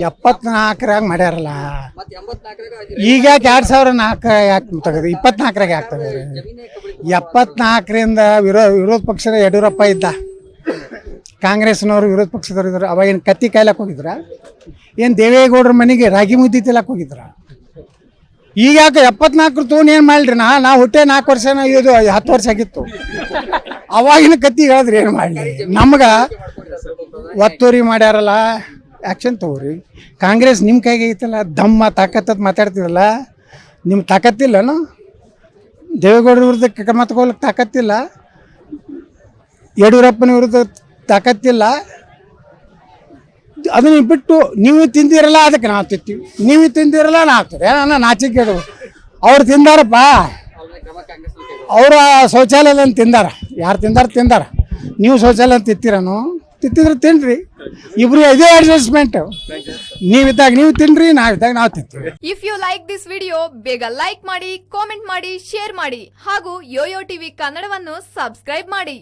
74ರಾಗ ಮಾಡ್ಯಾರಲ್ಲ, ಈಗ 2004 ಯಾಕೆ ತೆಗೆದು 24ರಾಗ ಯಾಕೆ ತೆಗೆದ್ರಿ? 74ರಿಂದ ವಿರೋಧ ಪಕ್ಷದ ಯಡಿಯೂರಪ್ಪ ಇದ್ದ, ಕಾಂಗ್ರೆಸ್ನವರು ವಿರೋಧ ಪಕ್ಷದವ್ರು ಇದ್ರು. ಅವಾಗಿನ ಕತ್ತಿ ಕಾಯ್ಲಕ್ಕೆ ಹೋಗಿದ್ರ? ಏನು ದೇವೇಗೌಡರ ಮನೆಗೆ ರಾಗಿ ಮುದ್ದೆ ತಿಲ್ಲಕ್ಕೆ ಹೋಗಿದ್ರ? ಈಗ ಯಾಕೆ 74 ತೊಗೊಂಡು ಏನು ಮಾಡಲಿ? ನಾ ಹುಟ್ಟೆ 4 ವರ್ಷನ, ಇದು 10 ವರ್ಷ ಆಗಿತ್ತು. ಅವಾಗಿನ ಕತ್ತಿ ಹೇಳಿದ್ರೆ ಏನು ಮಾಡಲಿ? ನಮ್ಗೆ ಒತ್ತುವರಿ ಮಾಡ್ಯಾರಲ್ಲ, ಆ್ಯಕ್ಷನ್ ತಗೋರಿ. ಕಾಂಗ್ರೆಸ್ ನಿಮ್ಮ ಕೈಗೆ ಐತಲ್ಲ, ದಮ್ಮ ತಾಕತ್ತದ ಮಾತಾಡ್ತಿರಲ್ಲ, ನಿಮ್ಮ ತಾಕತ್ತಿಲ್ಲನು? ದೇವೇಗೌಡರ ವಿರುದ್ಧ ಕ್ರಮ ತಗೊಳ್ಳಕ್ಕೆ ತಾಕತ್ತಿಲ್ಲ, ಯಡಿಯೂರಪ್ಪನ ವಿರುದ್ಧ ತಾಕತ್ತಿಲ್ಲ. ಅದನ್ನು ಬಿಟ್ಟು ನೀವು ತಿಂದಿರಲ್ಲ, ಅದಕ್ಕೆ ನಾವು ತಿಂತೀವಿ. ನೀವು ತಿಂದಿರಲ್ಲ, ನಾವು ಆಗ್ತದೆ. ನಾನು ನಾಚಿಕೆ ಹೇಳು, ಅವ್ರು ತಿಂದಾರಪ್ಪ, ಅವರ ಶೌಚಾಲಯದಲ್ಲಿ ತಿಂದಾರ. ಯಾರು ತಿಂದಾರ? ನೀವು ಶೌಚಾಲಯ ತಿಂತೀರನು? ತಿಂತಿದ್ರೆ ತಿನ್ರಿ, ಇಬ್ರು ಇದೇ ಅಡ್ಜಸ್ಟ್ಮೆಂಟ್. ನೀವಿದ್ದಾಗ ನೀವು ತಿನ್ರಿ, ನಾವಿದ್ದಾಗ ನಾವು ತಿಂತೀವಿ. If you like this video, ಬೇಗ ಲೈಕ್ ಮಾಡಿ, ಕಾಮೆಂಟ್ ಮಾಡಿ, ಶೇರ್ ಮಾಡಿ ಹಾಗೂ ಯೋಯೋ ಟಿವಿ ಕನ್ನಡವನ್ನು ಸಬ್ಸ್ಕ್ರೈಬ್ ಮಾಡಿ.